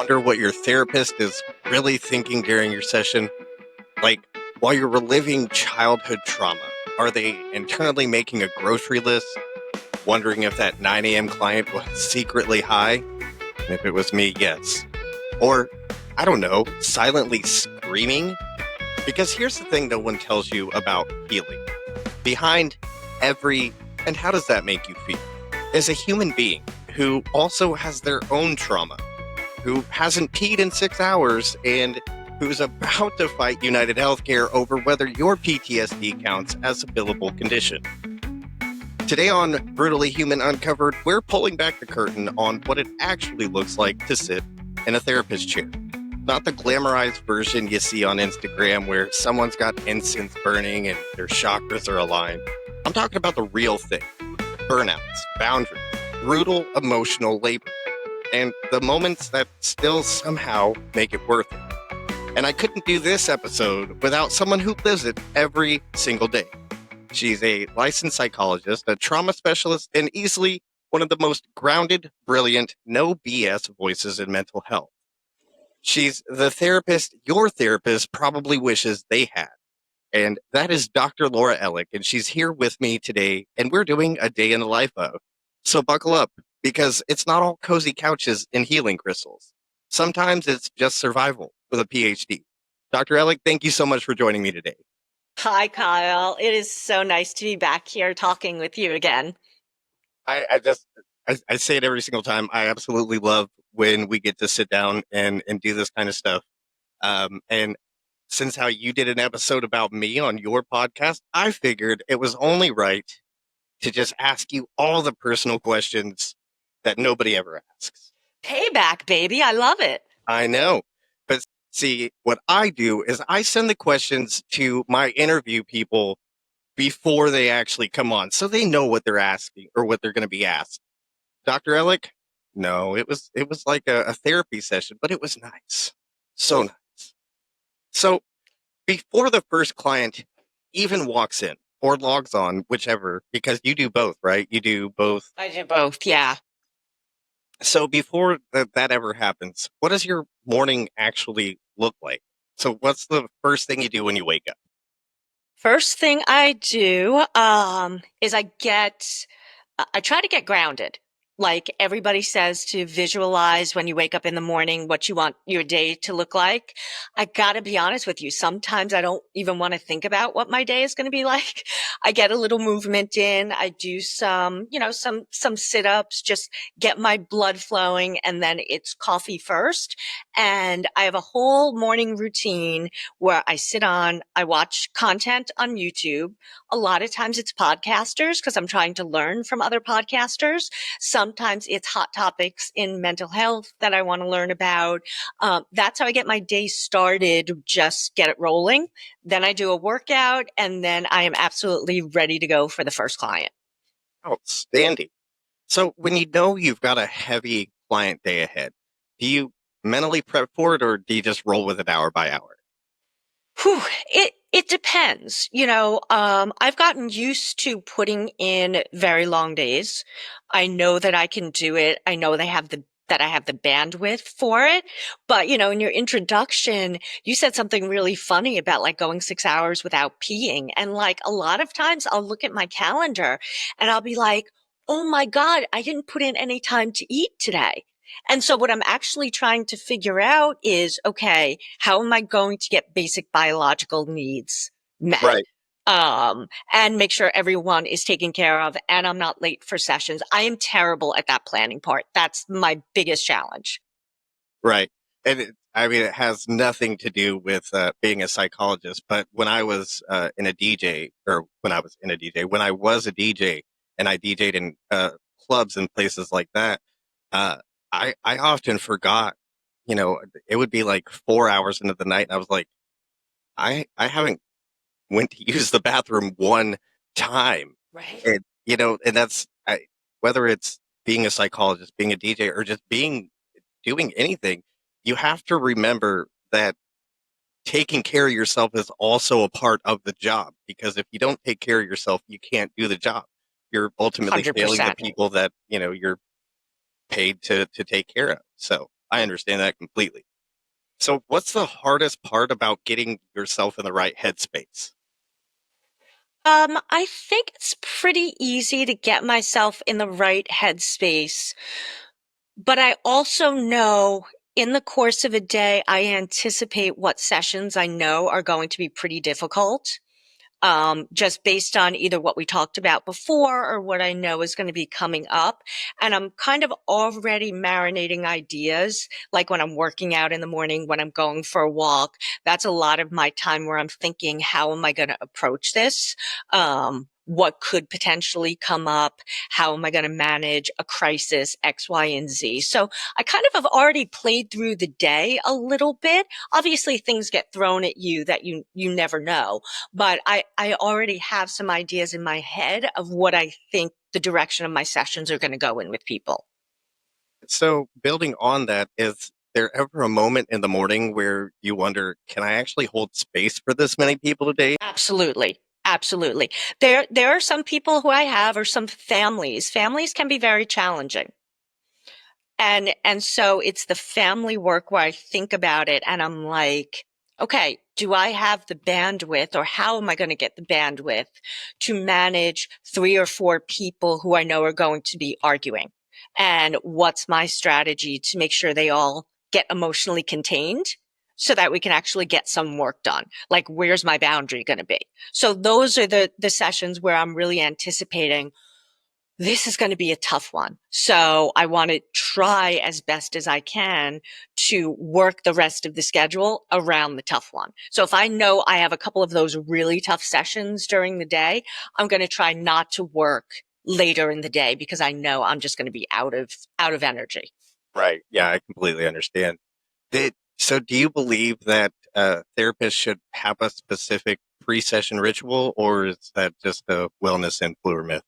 wonder what your therapist is really thinking during your session? Like, while you're reliving childhood trauma, are they internally making a grocery list, wondering if that 9 a.m. client was secretly high? And if it was me, yes. Or, I don't know, silently screaming? Because here's the thing no one tells you about healing. Behind every, and how does that make you feel, is a human being who also has their own trauma, who hasn't peed in 6 hours, and who's about to fight United Healthcare over whether your PTSD counts as a billable condition. Today on Brutally Human Uncovered, we're pulling back the curtain on what it actually looks like to sit in a therapist chair. Not the glamorized version you see on Instagram where someone's got incense burning and their chakras are aligned. I'm talking about the real thing. Burnouts, boundaries, brutal emotional labor, and the moments that still somehow make it worth it. And I couldn't do this episode without someone who lives it every single day. She's a licensed psychologist, a trauma specialist, and easily one of the most grounded, brilliant, no BS voices in mental health. She's the therapist your therapist probably wishes they had. And that is Dr. Laura Ellick, and she's here with me today, and we're doing a day in the life of. So buckle up, because it's not all cozy couches and healing crystals. Sometimes it's just survival with a PhD. Dr. Ellick, thank you so much for joining me today. Hi, Kyle. It is so nice to be back here talking with you again. I say it every single time. I absolutely love when we get to sit down and do this kind of stuff. And since how you did an episode about me on your podcast, I figured it was only right to just ask you all the personal questions that nobody ever asks. Payback, baby. I love it. I know. But see, what I do is I send the questions to my interview people before they actually come on, so they know what they're asking or what they're going to be asked. Dr. Ellick, no, it was like a therapy session, but it was nice. So nice. So before the first client even walks in or logs on, whichever, because you do both, right? You do both. I do both, yeah. So before that ever happens, what does your morning actually look like? So what's the first thing you do when you wake up? First thing I do is I try to get grounded. Like everybody says to visualize when you wake up in the morning what you want your day to look like. I gotta be honest with you. Sometimes I don't even want to think about what my day is going to be like. I get a little movement in. I do some sit-ups, just get my blood flowing, and then it's coffee first. And I have a whole morning routine where I watch content on YouTube. A lot of times it's podcasters because I'm trying to learn from other podcasters. Sometimes it's hot topics in mental health that I want to learn about. That's how I get my day started, just get it rolling. Then I do a workout, and then I am absolutely ready to go for the first client. Outstanding. So when you know you've got a heavy client day ahead, do you mentally prep for it, or do you just roll with it hour by hour? It depends. I've gotten used to putting in very long days. I know that I can do it. I know that I have the bandwidth for it. But, in your introduction, you said something really funny about like going 6 hours without peeing. And like a lot of times I'll look at my calendar and I'll be like, oh my God, I didn't put in any time to eat today. And so what I'm actually trying to figure out is, okay, how am I going to get basic biological needs met? Right. And make sure everyone is taken care of and I'm not late for sessions. I am terrible at that planning part. That's my biggest challenge. Right. And it has nothing to do with being a psychologist. But when I was when I was a DJ and I DJ'd in clubs and places like that, I often forgot, it would be like 4 hours into the night. And I was like, I haven't went to use the bathroom one time. Right. And, and that's, whether it's being a psychologist, being a DJ, or just doing anything, you have to remember that taking care of yourself is also a part of the job, because if you don't take care of yourself, you can't do the job. You're ultimately 100%. failing the people that, you're paid to take care of. So I understand that completely. So, what's the hardest part about getting yourself in the right headspace? I think it's pretty easy to get myself in the right headspace, but I also know in the course of a day, I anticipate what sessions I know are going to be pretty difficult. Just based on either what we talked about before or what I know is going to be coming up. And I'm kind of already marinating ideas, like when I'm working out in the morning, when I'm going for a walk. That's a lot of my time where I'm thinking, how am I going to approach this? What could potentially come up? How am I going to manage a crisis, X, Y, and Z? So I kind of have already played through the day a little bit. Obviously, things get thrown at you that you never know, but I already have some ideas in my head of what I think the direction of my sessions are going to go in with people. So, building on that, is there ever a moment in the morning where you wonder, can I actually hold space for this many people today? Absolutely. Absolutely. There are some people who I have or some families. Families can be very challenging. And so it's the family work where I think about it and I'm like, okay, do I have the bandwidth or how am I going to get the bandwidth to manage 3 or 4 people who I know are going to be arguing? And what's my strategy to make sure they all get emotionally contained so that we can actually get some work done? Like, where's my boundary going to be? So those are the sessions where I'm really anticipating this is going to be a tough one. So I want to try as best as I can to work the rest of the schedule around the tough one. So if I know I have a couple of those really tough sessions during the day, I'm going to try not to work later in the day because I know I'm just going to be out of energy. Right. Yeah, I completely understand. So, do you believe that therapists should have a specific pre-session ritual, or is that just a wellness influencer myth?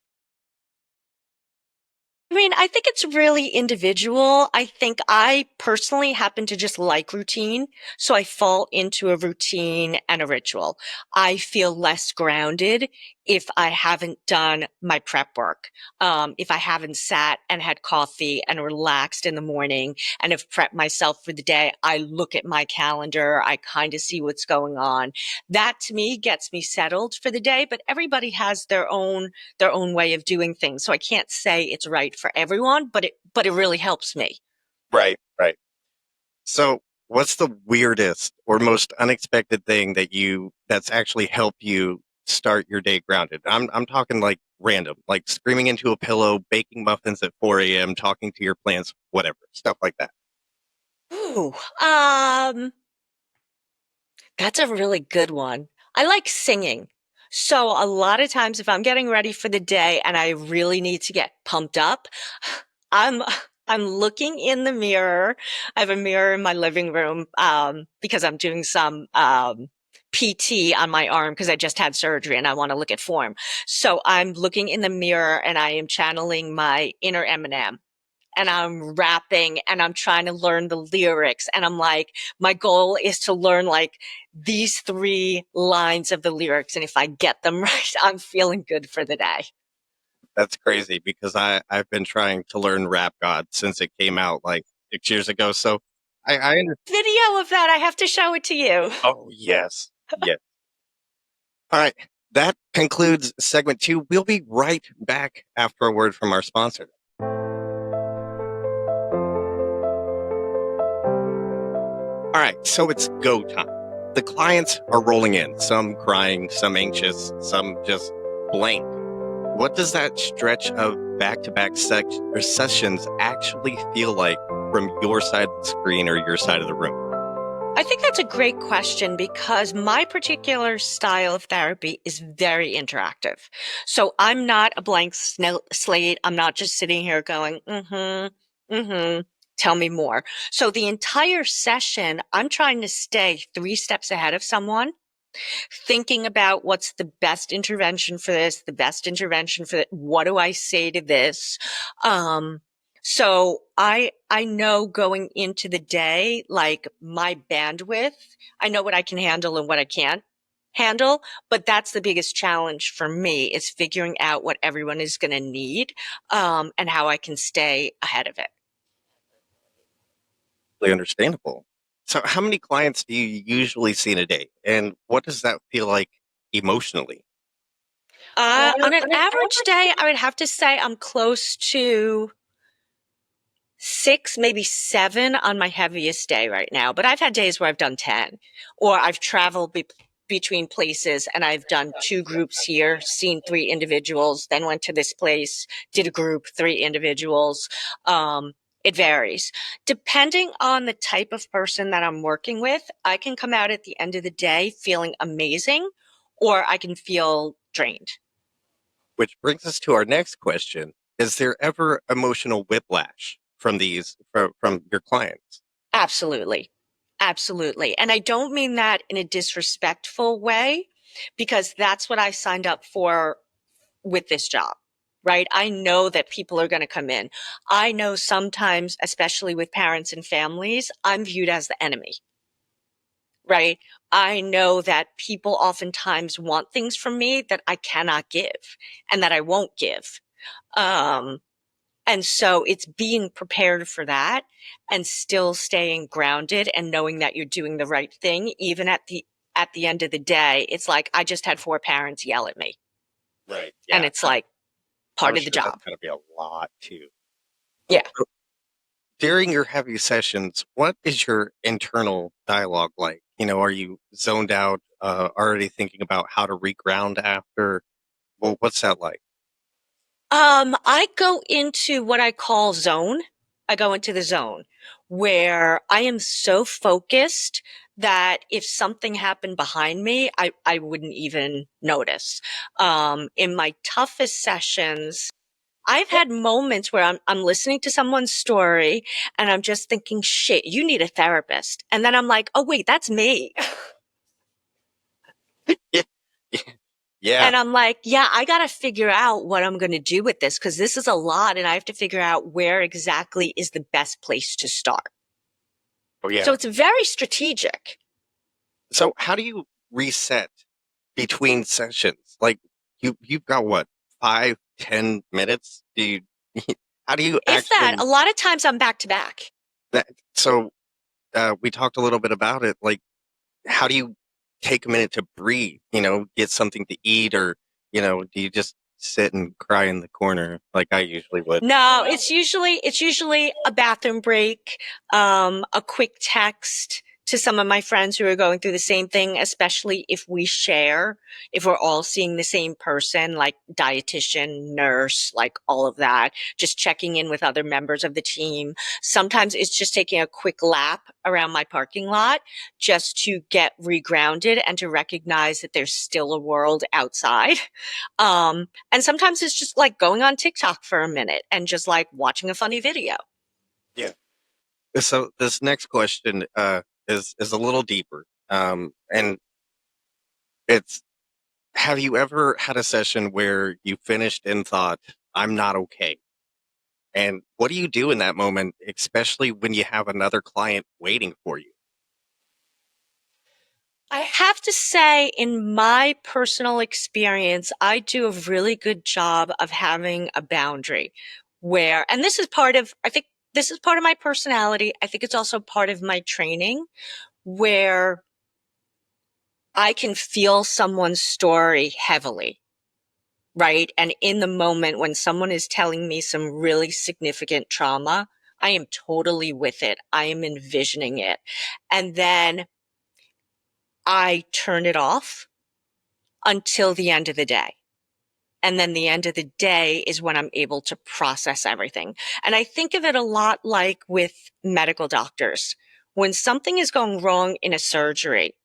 I mean, I think it's really individual. I think I personally happen to just like routine. So I fall into a routine and a ritual. I feel less grounded if I haven't done my prep work. If I haven't sat and had coffee and relaxed in the morning and have prepped myself for the day, I look at my calendar. I kind of see what's going on. That to me gets me settled for the day, but everybody has their own way of doing things. So I can't say it's right for everyone, but it really helps me. Right. Right. So, what's the weirdest or most unexpected thing that's actually helped you start your day grounded? I'm talking like random, like screaming into a pillow, baking muffins at 4 a.m., talking to your plants, whatever, stuff like that. Ooh, that's a really good one. I like singing. So a lot of times if I'm getting ready for the day and I really need to get pumped up, I'm I'm looking in the mirror. I have a mirror in my living room because I'm doing some PT on my arm because I just had surgery and I want to look at form. So I'm looking in the mirror and I am channeling my inner Eminem and I'm rapping and I'm trying to learn the lyrics. And I'm like, my goal is to learn like these 3 lines of the lyrics. And if I get them right, I'm feeling good for the day. That's crazy because I've been trying to learn Rap God since it came out like 6 years ago. So I understand. Video of that, I have to show it to you. Oh, yes. Yes. All right. That concludes segment 2. We'll be right back after a word from our sponsor. All right. So it's go time. The clients are rolling in, some crying, some anxious, some just blank. What does that stretch of back-to-back sessions actually feel like from your side of the screen or your side of the room? I think that's a great question because my particular style of therapy is very interactive. So I'm not a blank slate. I'm not just sitting here going, tell me more. So the entire session, I'm trying to stay 3 steps ahead of someone, thinking about what's the best intervention for this, the best intervention for that. What do I say to this? So I know going into the day, like my bandwidth, I know what I can handle and what I can't handle, but that's the biggest challenge for me is figuring out what everyone is going to need, and how I can stay ahead of it. Really understandable. So, how many clients do you usually see in a day, and what does that feel like emotionally? On an average day, I would have to say I'm close to 6, maybe 7 on my heaviest day right now. But I've had days where I've done 10, or I've traveled between places and I've done 2 groups here, seen 3 individuals, then went to this place, did a group, 3 individuals. It varies. Depending on the type of person that I'm working with, I can come out at the end of the day feeling amazing, or I can feel drained. Which brings us to our next question: is there ever emotional whiplash from from your clients? Absolutely. Absolutely. And I don't mean that in a disrespectful way, because that's what I signed up for with this job, right? I know that people are going to come in. I know sometimes, especially with parents and families, I'm viewed as the enemy, right? I know that people oftentimes want things from me that I cannot give and that I won't give. Um, and so it's being prepared for that and still staying grounded and knowing that you're doing the right thing, even at the end of the day. It's like I just had 4 parents yell at me, Right. and Yeah. it's like I'm part of the sure that's job. got to be a lot too. Yeah. So, during your heavy sessions, what is your internal dialogue like? Are you zoned out, already thinking about how to reground after? Well, what's that like? I go into what I call zone. I go into the zone where I am so focused that if something happened behind me, I wouldn't even notice. In my toughest sessions, I've had moments where I'm listening to someone's story and I'm just thinking, shit, you need a therapist. And then I'm like, oh wait, that's me. Yeah. Yeah. And I'm like, yeah, I got to figure out what I'm going to do with this because this is a lot and I have to figure out where exactly is the best place to start. Oh, So yeah. it's very strategic. So, how do you reset between sessions? Like, you've got what, 5, 10 minutes? How do you If that, actually? a lot of times I'm back to back. So, we talked a little bit about it. Like, how do you take a minute to breathe? Get something to eat, or do you just sit and cry in the corner like I usually would? No, it's usually a bathroom break, a quick text to some of my friends who are going through the same thing, especially if we're all seeing the same person, like dietitian, nurse, like all of that, just checking in with other members of the team. Sometimes it's just taking a quick lap around my parking lot just to get regrounded and to recognize that there's still a world outside. And sometimes it's just like going on TikTok for a minute and just like watching a funny video. Yeah. So this next question is a little deeper, and it's: have you ever had a session where you finished and thought, "I'm not okay"? And what do you do in that moment, especially when you have another client waiting for you? I have to say, in my personal experience, I do a really good job of having a boundary and this is I think this is part of my personality. I think it's also part of my training where I can feel someone's story heavily. Right. And in the moment when someone is telling me some really significant trauma, I am totally with it. I am envisioning it. And then I turn it off until the end of the day. And then the end of the day is when I'm able to process everything. And I think of it a lot like with medical doctors. When something is going wrong in a surgery,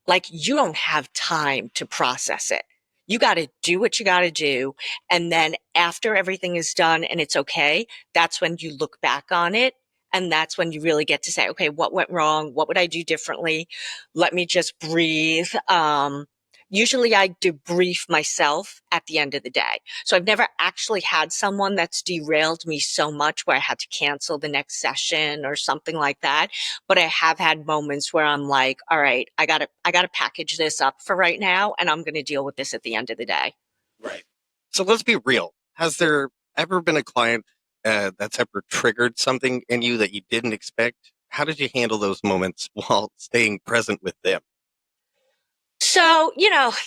like you don't have time to process it. You got to do what you got to do. And then after everything is done and it's okay, that's when you look back on it. And that's when you really get to say, okay, what went wrong? What would I do differently? Let me just breathe. Usually I debrief myself at the end of the day. So I've never actually had someone that's derailed me so much where I had to cancel the next session or something like that. But I have had moments where I'm like, all right, I gotta package this up for right now and I'm gonna deal with this at the end of the day. Right. So let's be real. Has there ever been a client that's ever triggered something in you that you didn't expect? how did you handle those moments while staying present with them? So,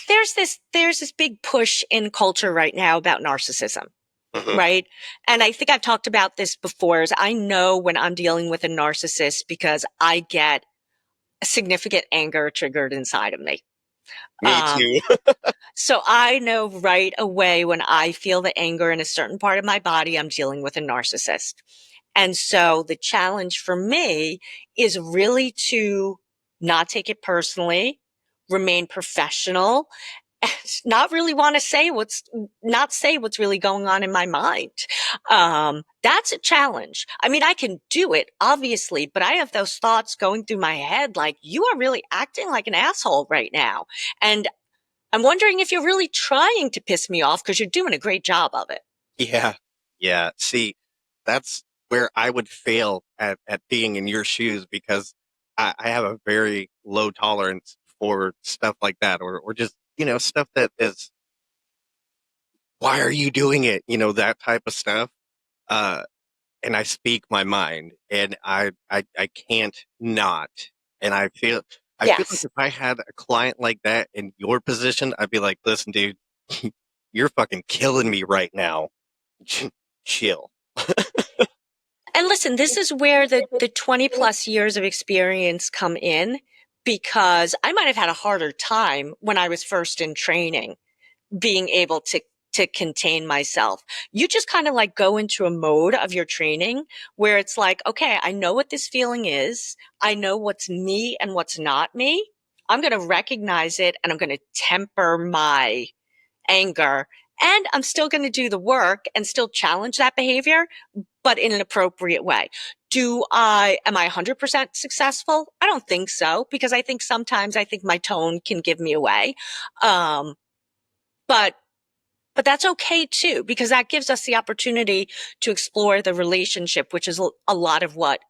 there's this big push in culture right now about narcissism, Hmm. right? And I think I've talked about this before is I know when I'm dealing with a narcissist because I get significant anger triggered inside of me. Me Um, too. so I know right away when I feel the anger in a certain part of my body, I'm dealing with a narcissist. And so the challenge for me is really to not take it personally, remain professional, and not really want to not say what's really going on in my mind. That's a challenge. I mean, I can do it, obviously, but I have those thoughts going through my head like, you are really acting like an asshole right now. And I'm wondering if you're really trying to piss me off because you're doing a great job of it. Yeah. Yeah. See, that's where I would fail at being in your shoes because I have a very low tolerance for stuff like that or just, stuff that is, why are you doing it? That type of stuff. Uh, and I speak my mind and I can't not. And I feel like Yes. if I had a client like that in your position, I'd be like, listen, dude, you're fucking killing me right now. Chill. And listen, this is where the 20 plus years of experience come in because I might have had a harder time when I was first in training being able to contain myself. You just kind of like go into a mode of your training where it's like, okay, I know what this feeling is. I know what's me and what's not me. I'm going to recognize it and I'm going to temper my anger and I'm still going to do the work and still challenge that behavior, but in an appropriate way. Am I 100% successful? I don't think so because I think sometimes I think my tone can give me away. Um, but but that's okay too, because that gives us the opportunity to explore the relationship, which is a lot of what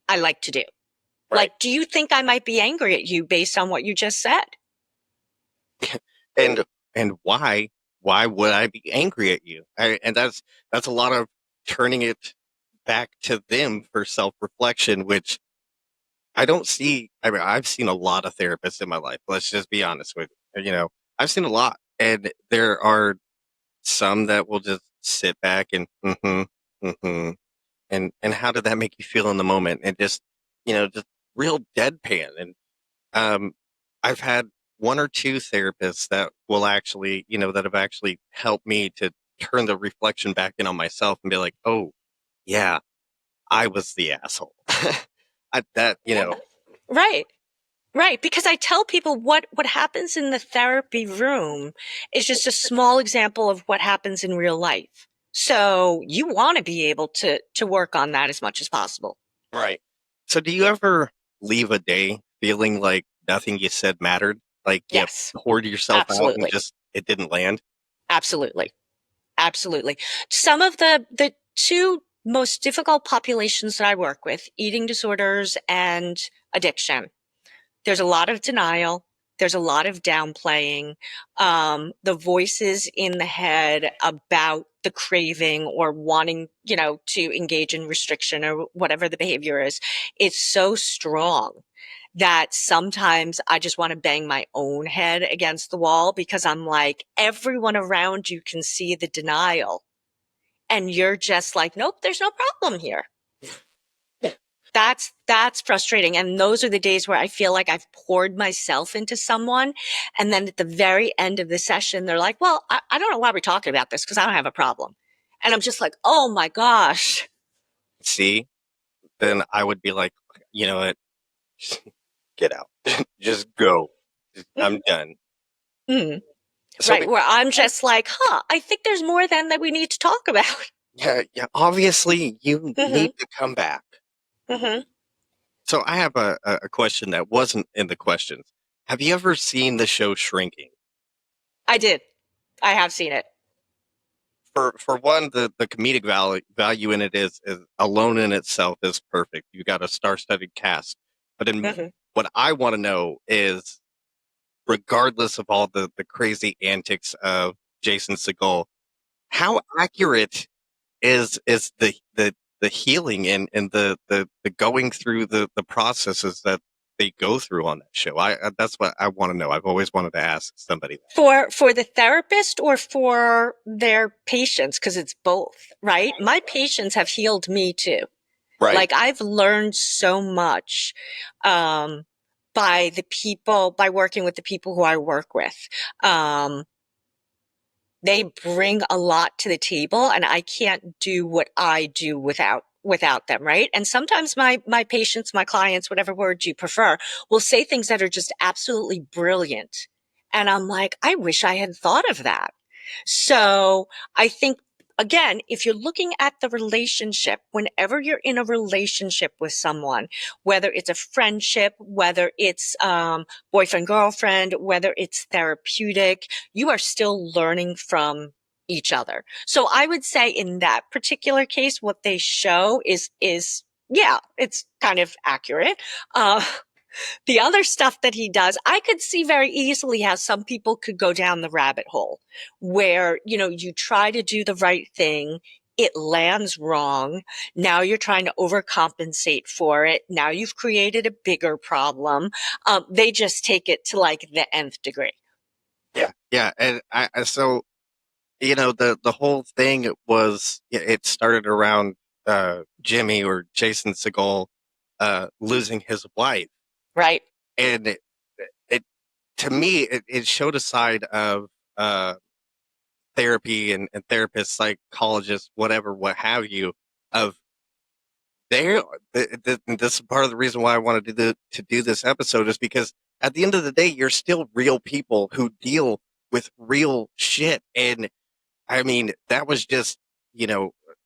I like to do. Right. Like, do you think I might be angry at you based on what you just said? And and why would I be angry at you? And that's a lot of turning it back to them for self reflection, which I don't see. I mean, I've seen a lot of therapists in my life. Let's just be honest with you. I've seen a lot, and there are some that will just sit back and and how did that make you feel in the moment? And just real deadpan. And um, I've had one or two therapists that will actually, that have actually helped me to turn the reflection back in on myself and be like, oh, yeah, I was the asshole. That, Yeah. Right. Right, because I tell people what happens in the therapy room is just a small example of what happens in real life. So you want to be able to work on that as much as possible. right. So do you ever leave a day feeling like nothing you said mattered? Like you Yes, poured yourself out and absolutely. just it didn't land? Absolutely. Absolutely. Some of the two most difficult populations that I work with, eating disorders and addiction, there's a lot of denial. There's a lot of downplaying. The voices in the head about the craving or wanting, to engage in restriction or whatever the behavior is, it's so strong that sometimes I just want to bang my own head against the wall because I'm like, everyone around you can see the denial. And you're just like, nope, there's no problem here. That's frustrating. And those are the days where I feel like I've poured myself into someone. And then at the very end of the session, they're like, well, I don't know why we're talking about this because I don't have a problem. And I'm just like, oh my gosh. See, then I would be like, you know what? Get out. Just go. I'm done. Mm, So right. Where I'm just like, I think there's more than that we need to talk about. yeah, yeah. Obviously, you need Hmm. to come back. Hmm. So I have a question that wasn't in the questions. Have you ever seen the show Shrinking? I did. I have seen it. For one, the comedic value in it is alone in itself is perfect. You got a star-studded cast. But Hmm. what I want to know is, regardless of all the crazy antics of Jason Segel, how accurate is the the healing and the going through the processes that they go through on that show. That's what I want to know. I've always wanted to ask somebody that. For the therapist or for their patients, because it's both, right? My patients have healed me too. Right. Like I've learned so much by working with the people who I work with. They bring a lot to the table, and I can't do what I do without them, right? And sometimes my patients, my clients, whatever word you prefer, will say things that are just absolutely brilliant. And I'm like, I wish I had thought of that. So I think, again, if you're looking at the relationship, whenever you're in a relationship with someone, whether it's a friendship, whether it's boyfriend, girlfriend, whether it's therapeutic, you are still learning from each other. So I would say in that particular case, what they show is yeah, it's kind of accurate. The other stuff that he does, I could see very easily how some people could go down the rabbit hole where, you try to do the right thing. It lands wrong. Now you're trying to overcompensate for it. Now you've created a bigger problem. They just take it to like the nth degree. Yeah. Yeah. And so, the whole thing it started around, Jimmy or Jason Segel, losing his wife. Right. And it to me, it showed a side of, therapy and therapists, psychologists, whatever, what have you, of this is part of the reason why I wanted to do this episode, is because at the end of the day, you're still real people who deal with real shit. And I mean, that was just,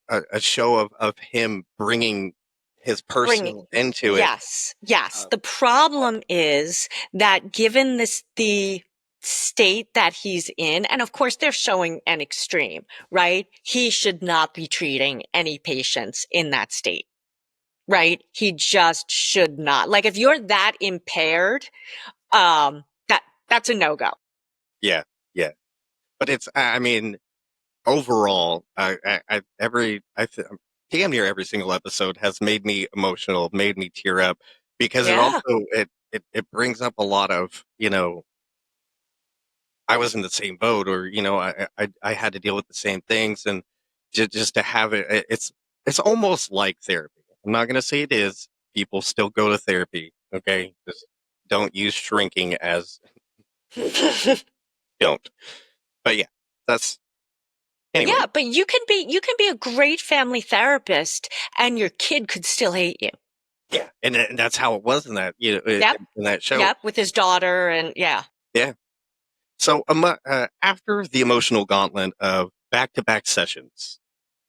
a show of him bringing his personal into it. Yes. The problem is that given the state that he's in, and of course they're showing an extreme, right? He should not be treating any patients in that state, right? He just should not. Like if you're that impaired, that's a no-go. Yeah, yeah. But I mean, overall, damn near every single episode has made me emotional, made me tear up, because it Yeah. also it brings up a lot of, I was in the same boat, or I had to deal with the same things, and just to have it's almost like therapy. I'm not gonna say it is. People still go to therapy, okay? Just don't use shrinking as don't. But yeah, that's anyway. Yeah, but you can be a great family therapist and your kid could still hate you. Yeah, and that's how it was in that, Yep. in that show. Yep, with his daughter and yeah. Yeah. So after the emotional gauntlet of back-to-back sessions,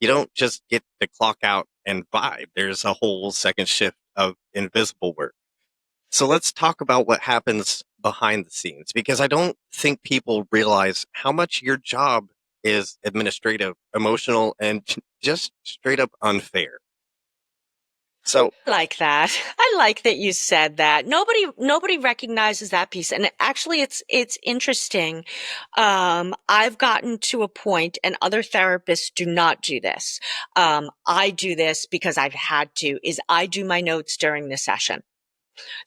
you don't just get to clock out and vibe. There's a whole second shift of invisible work. So let's talk about what happens behind the scenes, because I don't think people realize how much your job is administrative, emotional, and just straight up unfair. So Like that. I like that you said that. Nobody recognizes that piece. And actually it's interesting. I've gotten to a point, and other therapists do not do this. I do this because I've had to, is I do my notes during the session.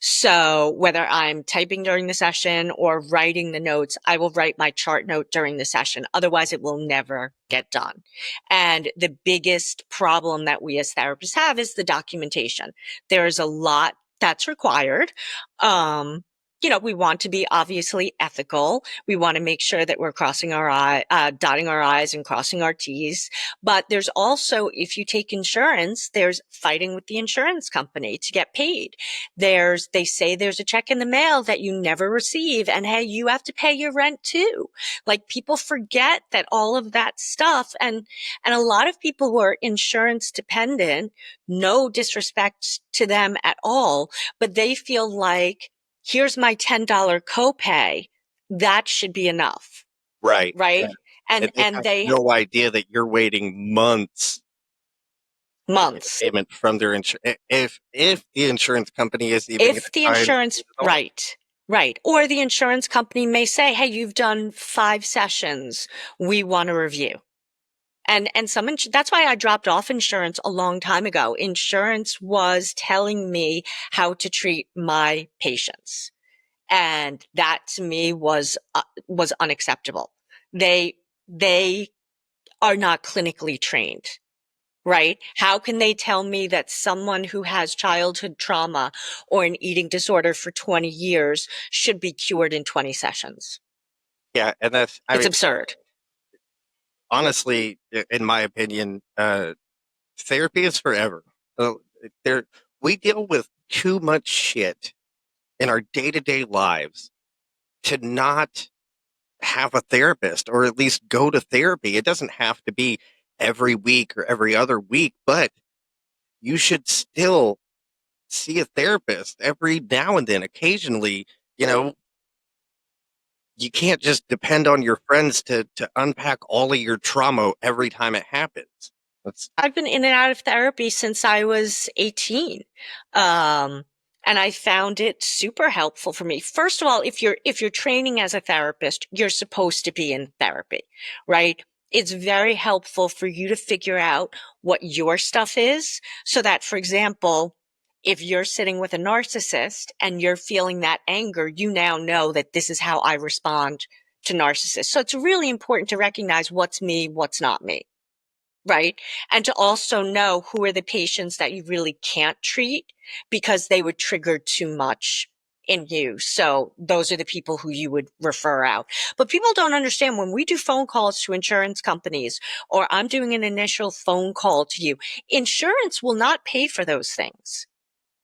So whether I'm typing during the session or writing the notes, I will write my chart note during the session. Otherwise, it will never get done. And the biggest problem that we as therapists have is the documentation. There is a lot that's required. We want to be obviously ethical. We want to make sure that we're dotting our I's and crossing our T's. But there's also, if you take insurance, there's fighting with the insurance company to get paid. They say there's a check in the mail that you never receive, and hey, you have to pay your rent too. Like people forget that all of that stuff, and a lot of people who are insurance dependent, no disrespect to them at all, but they feel like, here's my $10 copay. That should be enough. right, Right. and they And have they no idea that you're waiting months for the months. payment from their insurance, if the insurance company is even going to If the try and insurance, do it at all. right. Or the insurance company may say, hey, you've done 5 sessions. We want a review. And that's why I dropped off insurance a long time ago. Insurance was telling me how to treat my patients. And that to me was unacceptable. They are not clinically trained, right? How can they tell me that someone who has childhood trauma or an eating disorder for 20 years should be cured in 20 sessions? Yeah, and I It's mean, absurd. honestly, in my opinion, therapy is forever. Uh, there, we deal with too much shit in our day-to-day lives to not have a therapist or at least go to therapy. It doesn't have to be every week or every other week, but you should still see a therapist every now and then, occasionally. You know, you can't just depend on your friends to unpack all of your trauma every time it happens. That's I've been in and out of therapy since I was 18. Um, and I found it super helpful for me. First of all, if you're training as a therapist, you're supposed to be in therapy, right? It's very helpful for you to figure out what your stuff is so that, for example, if you're sitting with a narcissist and you're feeling that anger, you now know that this is how I respond to narcissists. So it's really important to recognize what's me, what's not me. Right. And to also know who are the patients that you really can't treat because they would trigger too much in you. So those are the people who you would refer out. But people don't understand when we do phone calls to insurance companies or I'm doing an initial phone call to you, insurance will not pay for those things.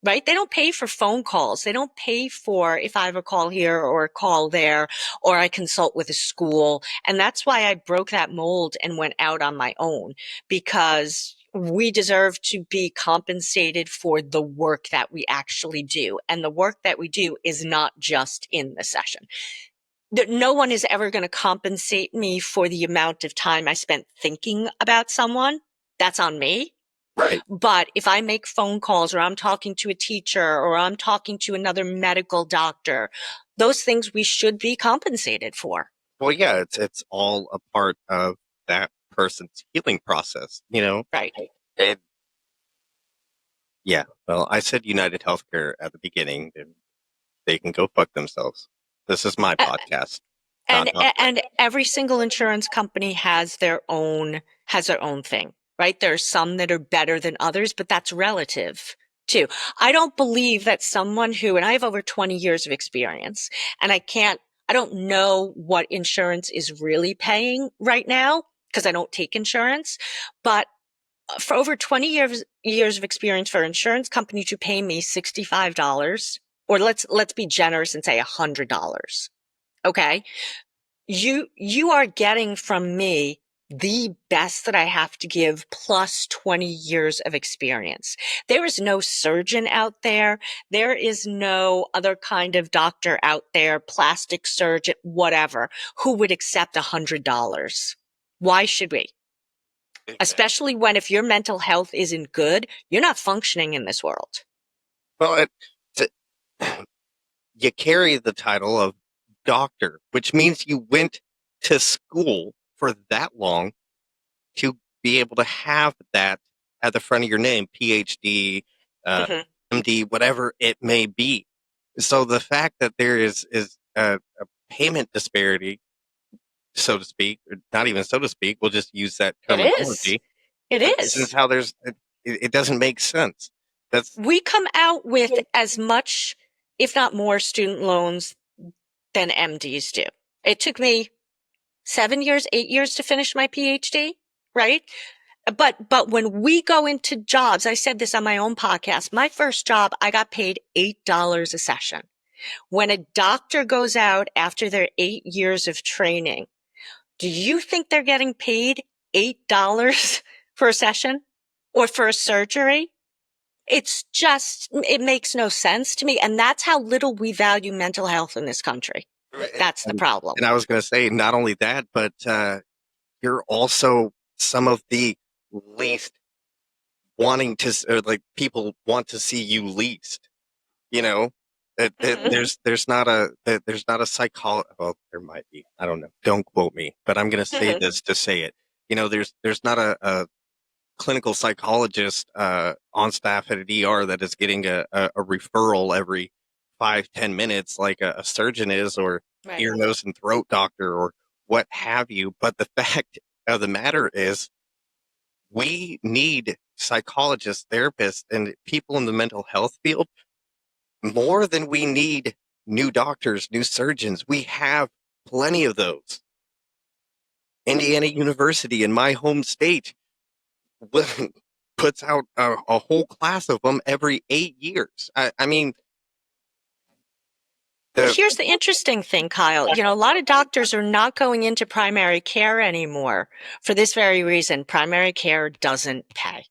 Right? They don't pay for phone calls. They don't pay for if I have a call here or a call there, or I consult with a school. And that's why I broke that mold and went out on my own because we deserve to be compensated for the work that we actually do. And the work that we do is not just in the session. No one is ever going to compensate me for the amount of time I spent thinking about someone. That's on me. right. But if I make phone calls or I'm talking to a teacher or I'm talking to another medical doctor, those things we should be compensated for. Well, yeah, it's all a part of that person's healing process, you know? Right. And yeah, well, I said United Healthcare at the beginning, and they can go fuck themselves. This is my podcast, not And doctor. and every single insurance company has their own thing, right? There's some that are better than others, but that's relative too. I don't believe that someone who, and I have over 20 years of experience, and I don't know what insurance is really paying right now because I don't take insurance, but for over 20 years of experience for an insurance company to pay me $65, or let's be generous and say $100. Okay. You are getting from me the best that I have to give plus 20 years of experience. There is no surgeon out there. There is no other kind of doctor out there, plastic surgeon, whatever, who would accept $100. Why should we? Especially when if your mental health isn't good, you're not functioning in this world. Well, you carry the title of doctor, which means you went to school for that long to be able to have that at the front of your name, PhD, uh, Mhm. MD, whatever it may be. So the fact that there is a payment disparity, so to speak, or not even so to speak, we'll just use that It is. terminology. It This is is. how it doesn't make sense. That's We come out with as much, if not more, student loans than MDs do. It took me 7 years, 8 years to finish my PhD, right? But when we go into jobs, I said this on my own podcast, my first job, I got paid $8 a session. When a doctor goes out after their 8 years of training, do you think they're getting paid $8 for a session or for a surgery? It makes no sense to me. And that's how little we value mental health in this country. That's the and, problem. and I was going to say not only that, but you're also some of the least wanting to, or like people want to see you least. You know, Mhm. there's not a psychology. Well, there might be. I don't know. Don't quote me, but I'm going to say Mhm. this to say it. there's not a clinical psychologist on staff at an ER that is getting a referral every 5-10 minutes like a surgeon is, or Right. ear, nose, and throat doctor, or what have you. But the fact of the matter is, we need psychologists, therapists, and people in the mental health field more than we need new doctors, new surgeons. We have plenty of those. Indiana University in my home state puts out a whole class of them every 8 years. I mean, But the here's the interesting thing, Kyle. A lot of doctors are not going into primary care anymore for this very reason. Primary care doesn't pay.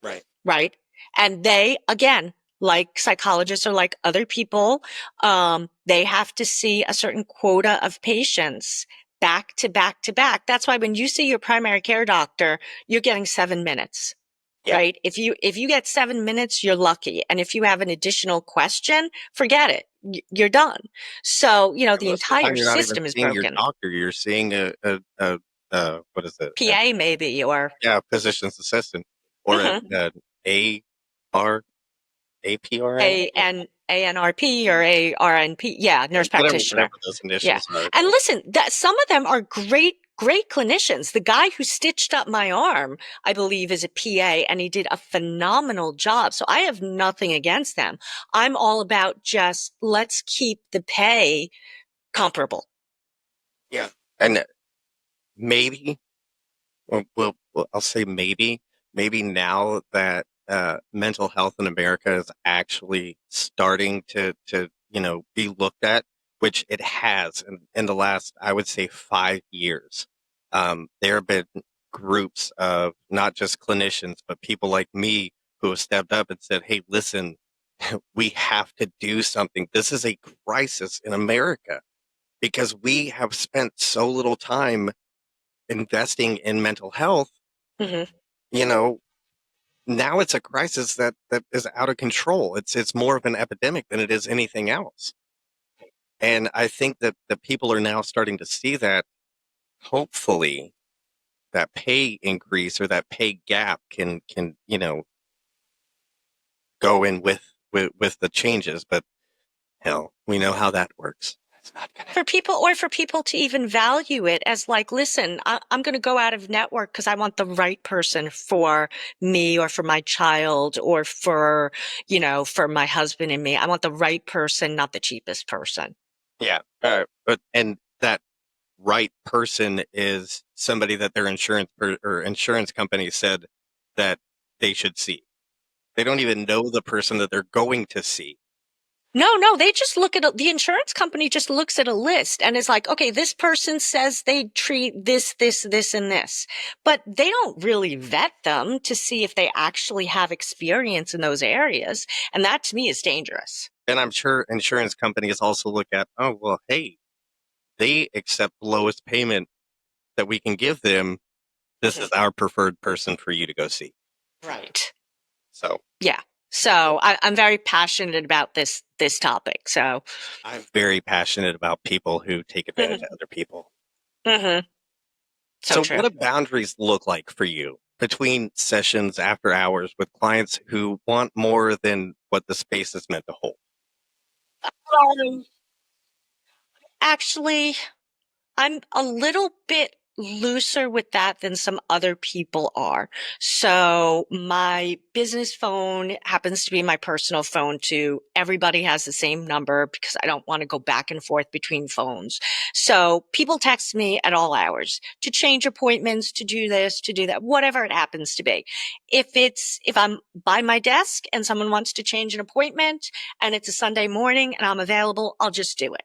right. Right? And they, again, like psychologists or like other people, they have to see a certain quota of patients back to back to back. That's why when you see your primary care doctor, you're getting 7 minutes. Yeah. Right? If you get 7 minutes, you're lucky. And if you have an additional question, forget it. You're done. So, the Most of the entire time, you're not even system is seeing your broken. doctor. You're seeing what is it? PA maybe, or Yeah, physician's assistant, or a R APRN, ANRP or ARNP. Yeah, nurse whatever practitioner. those Yeah. initials are. And listen, some of them are great clinicians. The guy who stitched up my arm, I believe, is a PA, and he did a phenomenal job. So I have nothing against them. I'm all about just let's keep the pay comparable. Yeah, and maybe, I'll say maybe now that mental health in America is actually starting to be looked at, which it has in the last, I would say, 5 years. There have been groups of not just clinicians, but people like me who have stepped up and said, "Hey, listen, we have to do something. This is a crisis in America because we have spent so little time investing in mental health. Hmm. You know, now it's a crisis that is out of control. It's more of an epidemic than it is anything else. And I think that the people are now starting to see that. Hopefully, that pay increase or that pay gap can go in with the changes. But hell, we know how that works. It's not gonna. For people to even value it as like, listen, I'm going to go out of network because I want the right person for me or for my child or for my husband and me. I want the right person, not the cheapest person. Yeah, and that right person is somebody that their or insurance company said that they should see. They don't even know the person that they're going to see. No, they just look at the insurance company just looks at a list and is like, okay, this person says they treat this, and this, but they don't really vet them to see if they actually have experience in those areas. And that to me is dangerous. And I'm sure insurance companies also look at, oh, well, hey, they accept the lowest payment that we can give them. This is our preferred person for you to go see. Right. So, yeah. So I'm very passionate about this topic. So I'm very passionate about people who take advantage of other people. Mm-hmm. So true. what do boundaries look like for you between sessions after hours with clients who want more than what the space is meant to hold? Actually, I'm a little bit looser with that than some other people are. So my business phone happens to be my personal phone too. Everybody has the same number because I don't want to go back and forth between phones. So people text me at all hours to change appointments, to do this, to do that, whatever it happens to be. If I'm by my desk and someone wants to change an appointment and it's a Sunday morning and I'm available, I'll just do it.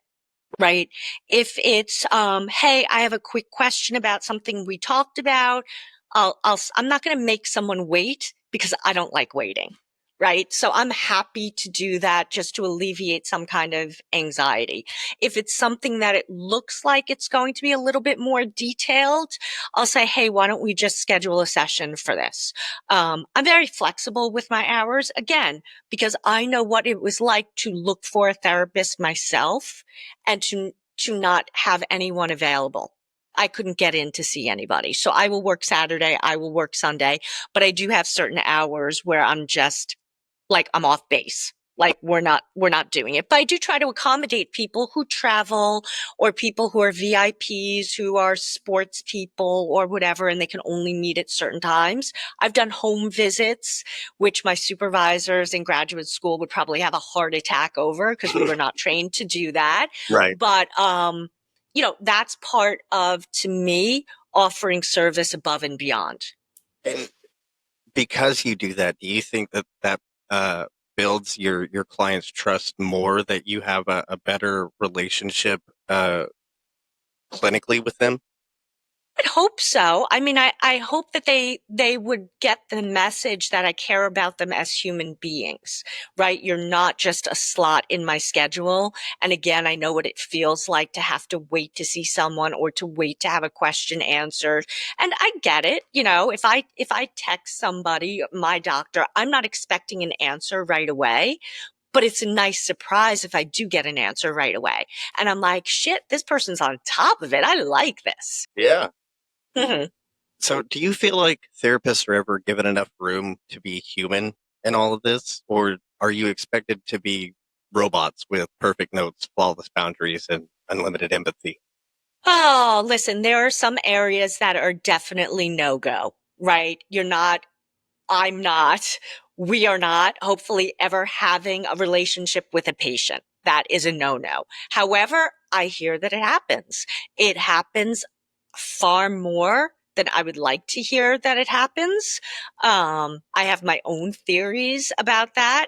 Right. If it's, hey, I have a quick question about something we talked about. I'm not going to make someone wait because I don't like waiting. Right. So I'm happy to do that just to alleviate some kind of anxiety. If it's something that it looks like it's going to be a little bit more detailed, I'll say, hey, why don't we just schedule a session for this? I'm very flexible with my hours again, because I know what it was like to look for a therapist myself and to not have anyone available. I couldn't get in to see anybody. So I will work Saturday, I will work Sunday, but I do have certain hours where I'm just like I'm off base. Like we're not doing it. But I do try to accommodate people who travel or people who are VIPs, who are sports people or whatever, and they can only meet at certain times. I've done home visits, which my supervisors in graduate school would probably have a heart attack over because we were not trained to do that. Right. But that's part of, to me, offering service above and beyond. And because you do that, do you think that builds your client's trust more, that you have a better relationship clinically with them? I'd hope so. I mean, I hope that they would get the message that I care about them as human beings, right? You're not just a slot in my schedule. And again, I know what it feels like to have to wait to see someone or to wait to have a question answered. And I get it. If I text somebody, my doctor, I'm not expecting an answer right away. But it's a nice surprise if I do get an answer right away. And I'm like, shit, this person's on top of it. I like this. Yeah. Mm-hmm. So do you feel like therapists are ever given enough room to be human in all of this? Or are you expected to be robots with perfect notes, flawless boundaries, and unlimited empathy? Oh, listen, there are some areas that are definitely no-go, right? I'm not, we are not, hopefully, ever having a relationship with a patient. That is a no-no. However, I hear that it happens. It happens far more than I would like to hear that it happens. I have my own theories about that,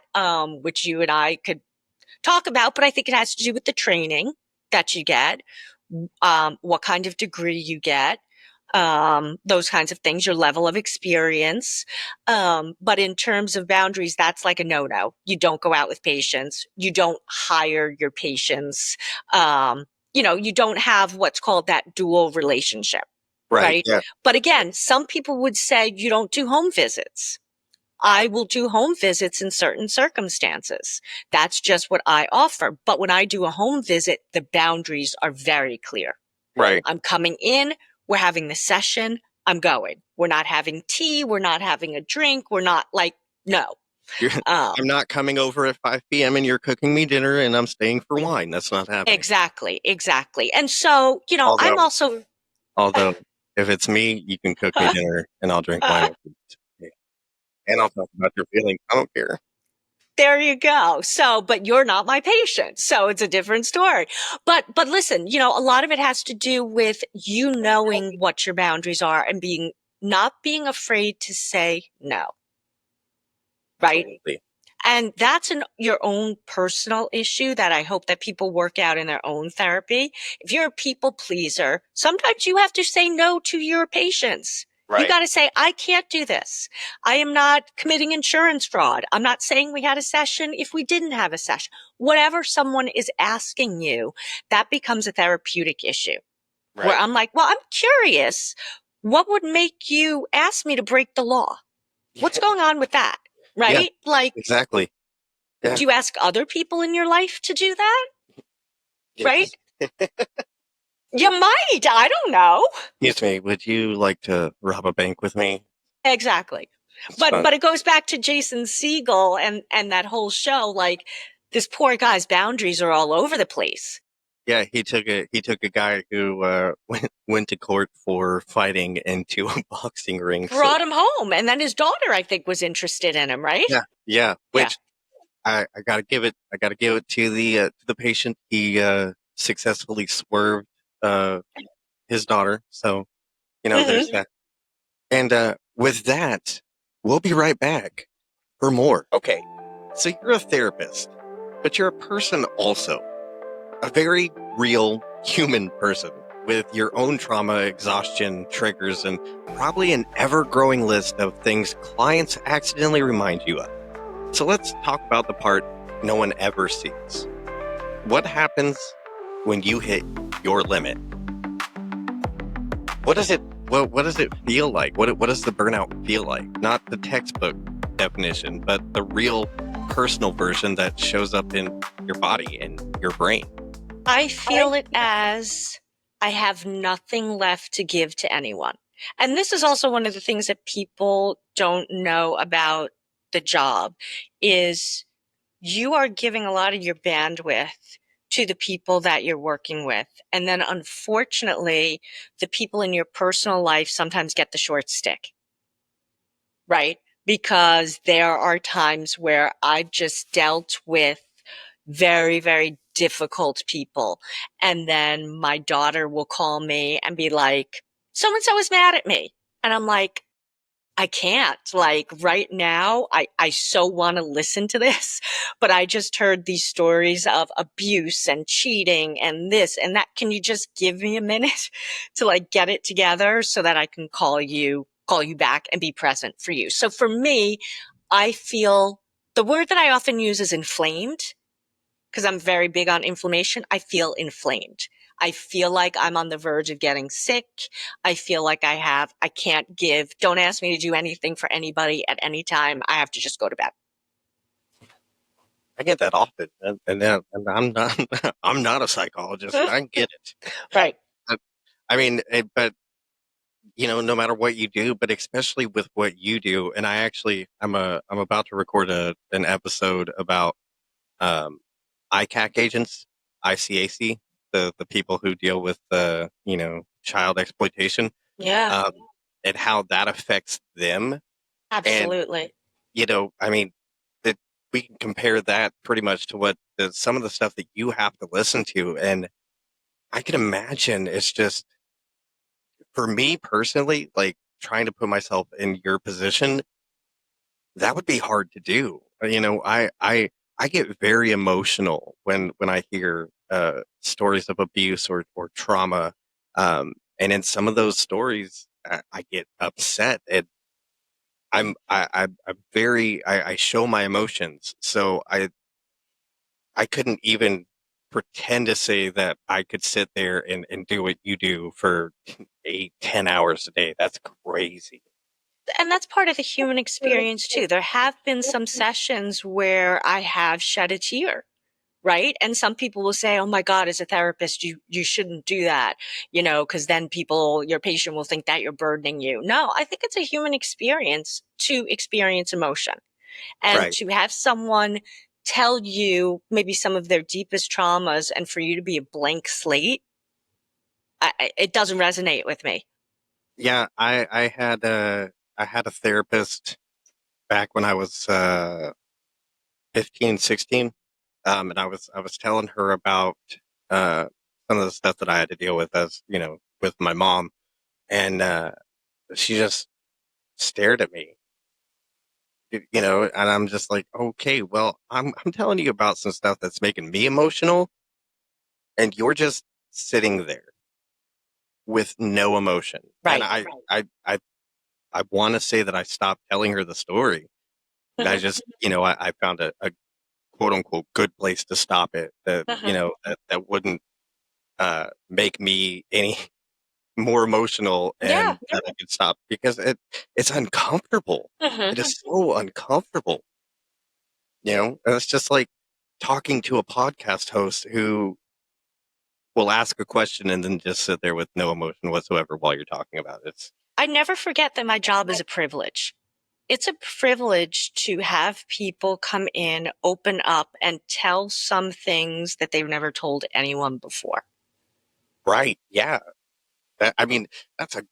which you and I could talk about, but I think it has to do with the training that you get, what kind of degree you get, those kinds of things, your level of experience. But in terms of boundaries, that's like a no-no. You don't go out with patients. You don't hire your patients. You don't have what's called that dual relationship, right? Yeah. But again, some people would say you don't do home visits. I will do home visits in certain circumstances. That's just what I offer. But when I do a home visit, the boundaries are very clear. Right. I'm coming in, we're having the session, I'm going. We're not having tea, we're not having a drink, we're not no. I'm not coming over at 5 p.m. and you're cooking me dinner and I'm staying for wine. That's not happening. Exactly. And so, I'm also... Although, if it's me, you can cook me dinner and I'll drink wine with you. And I'll talk about your feelings. I don't care. There you go. So, but you're not my patient. So it's a different story. But listen, a lot of it has to do with you knowing what your boundaries are and not being afraid to say no. Right? Totally. And that's your own personal issue that I hope that people work out in their own therapy. If you're a people pleaser, sometimes you have to say no to your patients. Right. You got to say, I can't do this. I am not committing insurance fraud. I'm not saying we had a session if we didn't have a session. Whatever someone is asking you, that becomes a therapeutic issue. Right. Where I'm like, well, I'm curious. What would make you ask me to break the law? What's going on with that? Right? Yeah, exactly. Yeah. Do you ask other people in your life to do that? Right? You might. I don't know. Excuse me. Would you like to rob a bank with me? Exactly. But it goes back to Jason Segel and that whole show. Like, this poor guy's boundaries are all over the place. Yeah, he took a guy who went to court for fighting into a boxing ring. Brought him home, and then his daughter, I think, was interested in him, right? Yeah. Which I gotta give it to the patient. He successfully swerved his daughter. So there's that. And with that, we'll be right back for more. Okay, so you're a therapist, but you're a person also. A very real human person with your own trauma, exhaustion, triggers, and probably an ever-growing list of things clients accidentally remind you of. So let's talk about the part no one ever sees. What happens when you hit your limit? What does it feel like? What does the burnout feel like? Not the textbook definition, but the real personal version that shows up in your body and your brain. I feel it as I have nothing left to give to anyone. And this is also one of the things that people don't know about the job is you are giving a lot of your bandwidth to the people that you're working with. And then unfortunately, the people in your personal life sometimes get the short stick, right? Because there are times where I've just dealt with very, very difficult people. And then my daughter will call me and be like, so and so is mad at me. And I'm like, I can't. Like right now, I so want to listen to this, but I just heard these stories of abuse and cheating and this and that. Can you just give me a minute to like get it together so that I can call you back and be present for you? So for me, I feel the word that I often use is inflamed because I'm very big on inflammation. I feel inflamed. I feel like I'm on the verge of getting sick. I feel like I can't give, don't ask me to do anything for anybody at any time. I have to just go to bed. I get that often, and I'm not I'm not a psychologist. I get it. Right. But, I mean, but no matter what you do, but especially with what you do, and I'm about to record an episode about um, ICAC agents, ICAC, the people who deal with child exploitation, Yeah, um, and how that affects them. And absolutely. I mean, that we can compare that pretty much to what some of the stuff that you have to listen to, and I can imagine it's just for me personally, like trying to put myself in your position, that would be hard to do. I get very emotional when I hear stories of abuse or trauma, and in some of those stories, I get upset. And I'm very I show my emotions, so I couldn't even pretend to say that I could sit there and do what you do for 8, 10 hours a day. That's crazy. And that's part of the human experience too. There have been some sessions where I have shed a tear, right? And some people will say, "Oh my God, as a therapist, you shouldn't do that," because then your patient will think that you're burdening you. No, I think it's a human experience to experience emotion and Right. to have someone tell you maybe some of their deepest traumas and for you to be a blank slate. It doesn't resonate with me. Yeah, I had a therapist back when I was 15, 16. And I was telling her about uh some of the stuff that I had to deal with as, with my mom, and she just stared at me. And I'm just like, "Okay, well, I'm telling you about some stuff that's making me emotional, and you're just sitting there with no emotion." And Right. I want to say that I stopped telling her the story. I just, I found a quote unquote good place to stop it that, that wouldn't make me any more emotional, Yeah. and that I could stop because it's uncomfortable. It Mhm. is so uncomfortable. And it's just like talking to a podcast host who will ask a question and then just sit there with no emotion whatsoever while you're talking about it. I never forget that my job is a privilege. It's a privilege to have people come in, open up, and tell some things that they've never told anyone before. Right. Yeah. I mean, that's a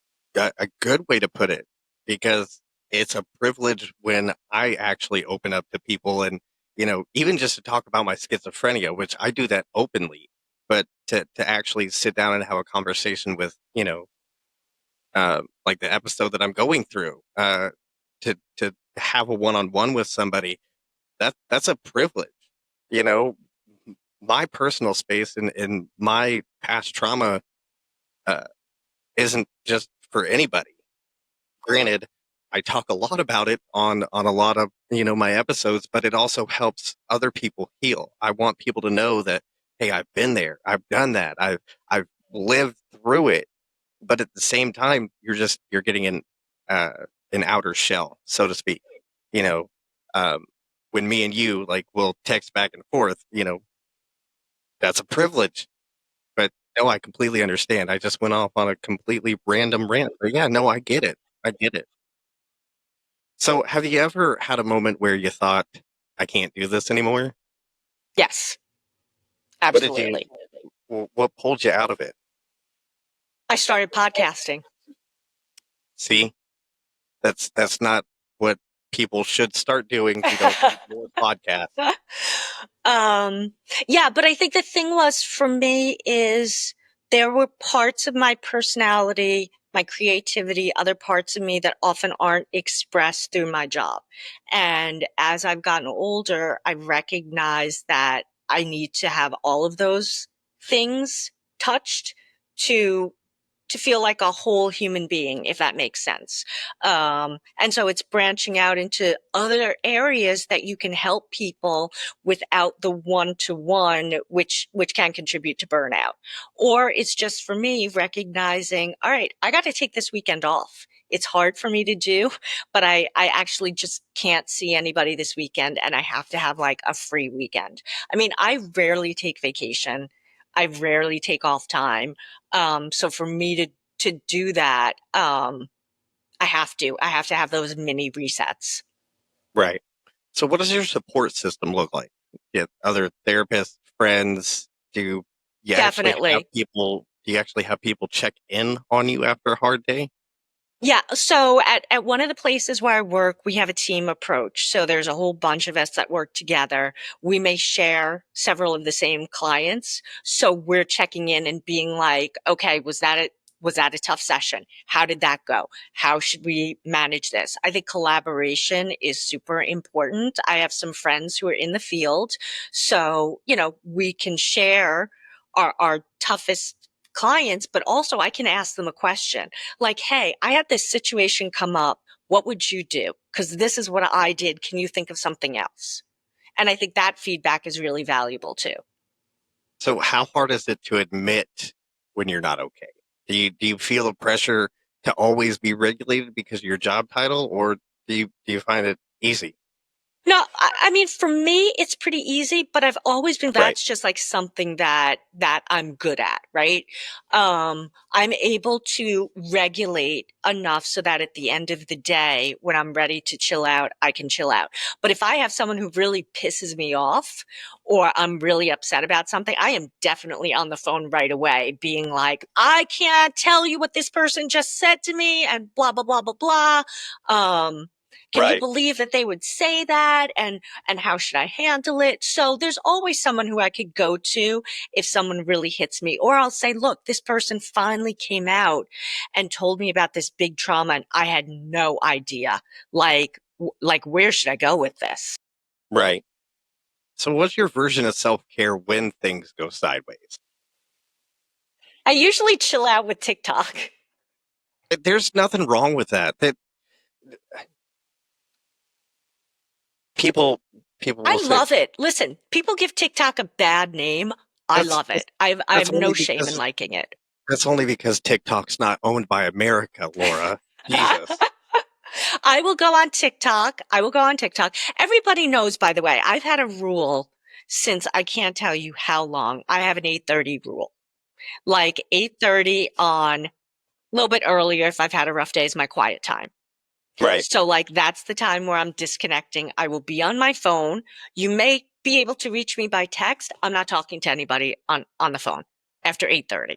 good way to put it, because it's a privilege when I actually open up to people, and even just to talk about my schizophrenia, which I do that openly, but to actually sit down and have a conversation with like the episode that I'm going through, to have a one-on-one with somebody, that's a privilege. You know, my personal space and my past trauma uh, isn't just for anybody. Granted, I talk a lot about it on a lot of my episodes, but it also helps other people heal. I want people to know that, hey, I've been there, I've done that, I've lived through it. But at the same time, you're getting an outer shell, so to speak. You know, um, when me and you like will text back and forth, that's a privilege. But No, I completely understand. I just went off on a completely random rant. But yeah, no, I get it. I get it. So, have you ever had a moment where you thought, I can't do this anymore? Yes, What did you, absolutely. what pulled you out of it? I started podcasting. See, that's not what people should start doing. You don't need more podcasts. um, yeah, but I think the thing was for me is there were parts of my personality, my creativity, other parts of me that often aren't expressed through my job. And as I've gotten older, I recognize that I need to have all of those things touched to feel like a whole human being, if that makes sense. And so it's branching out into other areas that you can help people without the one-to-one, which can contribute to burnout. Or it's just for me recognizing, all right, I got to take this weekend off. It's hard for me to do, but I actually just can't see anybody this weekend and I have to have like a free weekend. I mean, I rarely take vacation. I rarely take off time. So for me to do that, I have to have those mini resets. Right. So, what does your support system look like? Get other therapists, friends? Do you actually have Definitely. people? Do you actually have people check in on you after a hard day? Yeah. So at one of the places where I work, we have a team approach. So there's a whole bunch of us that work together. We may share several of the same clients. So we're checking in and being like, okay, was that a tough session? How did that go? How should we manage this? I think collaboration is super important. I have some friends who are in the field. So, we can share our toughest clients, but also I can ask them a question like, hey, I had this situation come up. What would you do? Because this is what I did. Can you think of something else? And I think that feedback is really valuable too. So, how hard is it to admit when you're not okay? Do you feel the pressure to always be regulated because of your job title, or do you find it easy? No, I mean, for me, it's pretty easy, but I've always been, Right. that's just like something that I'm good at, right? I'm able to regulate enough so that at the end of the day, when I'm ready to chill out, I can chill out. But if I have someone who really pisses me off or I'm really upset about something, I am definitely on the phone right away being like, I can't tell you what this person just said to me and blah, blah, blah, blah, blah. Can you Right. believe that they would say that? And how should I handle it? So there's always someone who I could go to if someone really hits me, or I'll say, look, this person finally came out and told me about this big trauma and I had no idea. Like where should I go with this? Right. So, what's your version of self care when things go sideways? I usually chill out with TikTok. There's nothing wrong with that. That people people will I say love it. Listen, people give TikTok a bad name. I that's love it. I that's have only no shame in because liking it. that's only because TikTok's not owned by America, Laura. Jesus. I will go on TikTok. I will go on TikTok. Everybody knows, by the way, I've had a rule since I can't tell you how long. I have an 8:30 rule. Like 8:30 on a little bit earlier if I've had a rough day is my quiet time. Right. So like that's the time where I'm disconnecting. I will be on my phone. You may be able to reach me by text. I'm not talking to anybody on the phone after 8:30,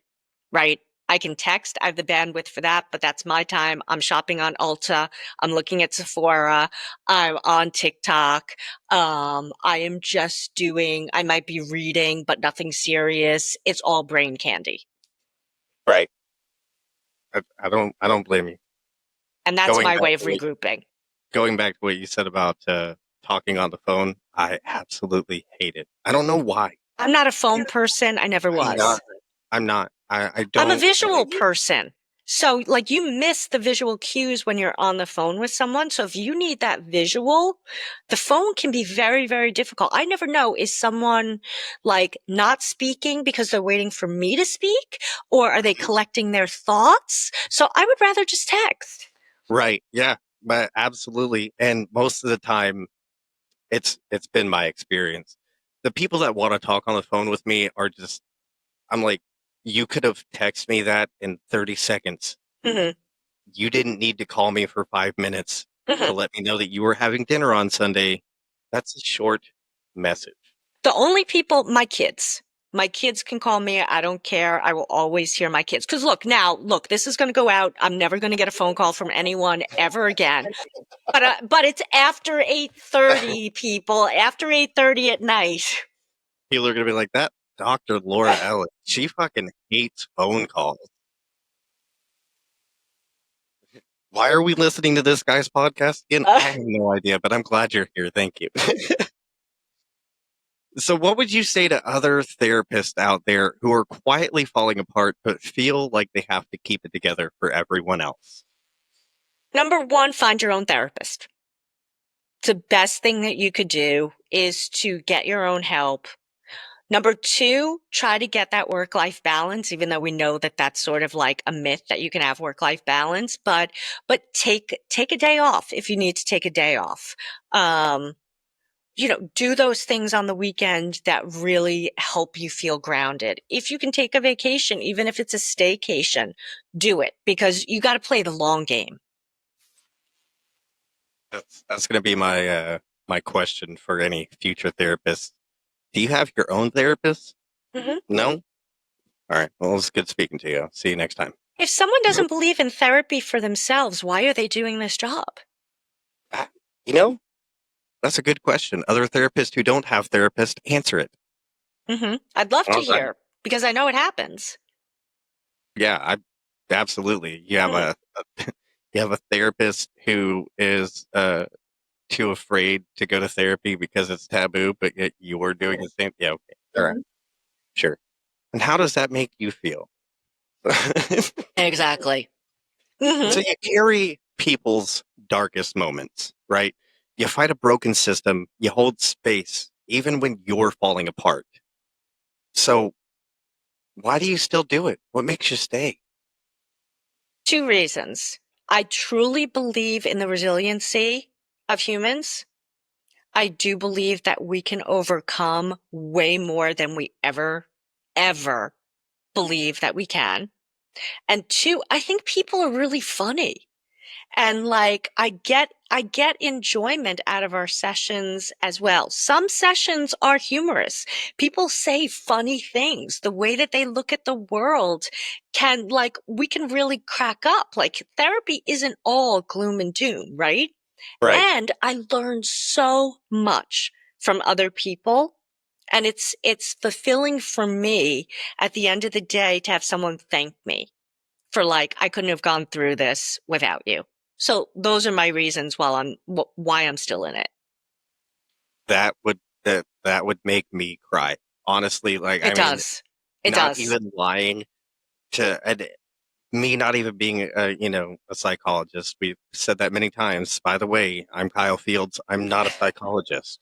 right? I can text. I have the bandwidth for that, but that's my time. I'm shopping on Ulta. I'm looking at Sephora. I'm on TikTok. I am just doing, I might be reading, but nothing serious. It's all brain candy. Right. I don't blame you. And that's Going my back way to of what regrouping. going back to what you said about talking on the phone, I absolutely hate it. I don't know why. I'm not a phone person. I never I'm not. was. I'm not. I I'm a don't visual like. person. So like you miss the visual cues when you're on the phone with someone. So if you need that visual, the phone can be very, very difficult. I never know, is someone like not speaking because they're waiting for me to speak, or are they collecting their thoughts? So I would rather just text. Right. Yeah. But absolutely. And most of the time, it's been my experience. The people that want to talk on the phone with me are just. I'm like, you could have texted me that in 30 seconds. Hmm. You didn't need to call me for 5 minutes to Hmm. let me know that you were having dinner on Sunday. That's a short message. The only people, my kids can call me. I don't care. I will always hear my kids. Because look, this is going to go out. I'm never going to get a phone call from anyone ever again. But it's after 8:30, people, after 8:30 at night. People are going to be like, that Dr. Laura Ellick, she fucking hates phone calls. Why are we listening to this guy's podcast again? I have no idea, but I'm glad you're here. Thank you. So, what would you say to other therapists out there who are quietly falling apart but feel like they have to keep it together for everyone else? Number one, find your own therapist. The best thing that you could do is to get your own help. Number two, try to get that work-life balance, even though we know that that's sort of like a myth that you can have work-life balance, but take a day off if you need to take a day off. Do those things on the weekend that really help you feel grounded. If you can take a vacation, even if it's a staycation, do it because you got to play the long game. That's going to be my question for any future therapist. Do you have your own therapist? Hmm. No? All right. Well, it's good speaking to you. See you next time. If someone doesn't believe in therapy for themselves, why are they doing this job? Ah, You know, that's a good question. Other therapists who don't have therapists, answer it. I'd love to All right. hear because I know it happens. Yeah, absolutely. You have Mhm. you have a therapist who is too afraid to go to therapy because it's taboo, but yet you're doing the same. Yeah, okay. All right. Sure. And how does that make you feel? Exactly. So Hmm. you carry people's darkest moments, right? You fight a broken system, you hold space, even when you're falling apart. So why do you still do it? What makes you stay? Two reasons. I truly believe in the resiliency of humans. I do believe that we can overcome way more than we ever believe that we can. And two, I think people are really funny. And like I get enjoyment out of our sessions as well. Some sessions are humorous. People say funny things. The way that they look at the world we can really crack up. Like therapy isn't all gloom and doom, right? Right. And I learned so much from other people. And it's fulfilling for me at the end of the day to have someone thank me for like, I couldn't have gone through this without you. So those are my reasons why I'm still in it. That would make me cry. Honestly, like I It mean, does. It not does. even lying to and me not even being a psychologist. We've said that many times. By the way, I'm Kyle Fields. I'm not a psychologist.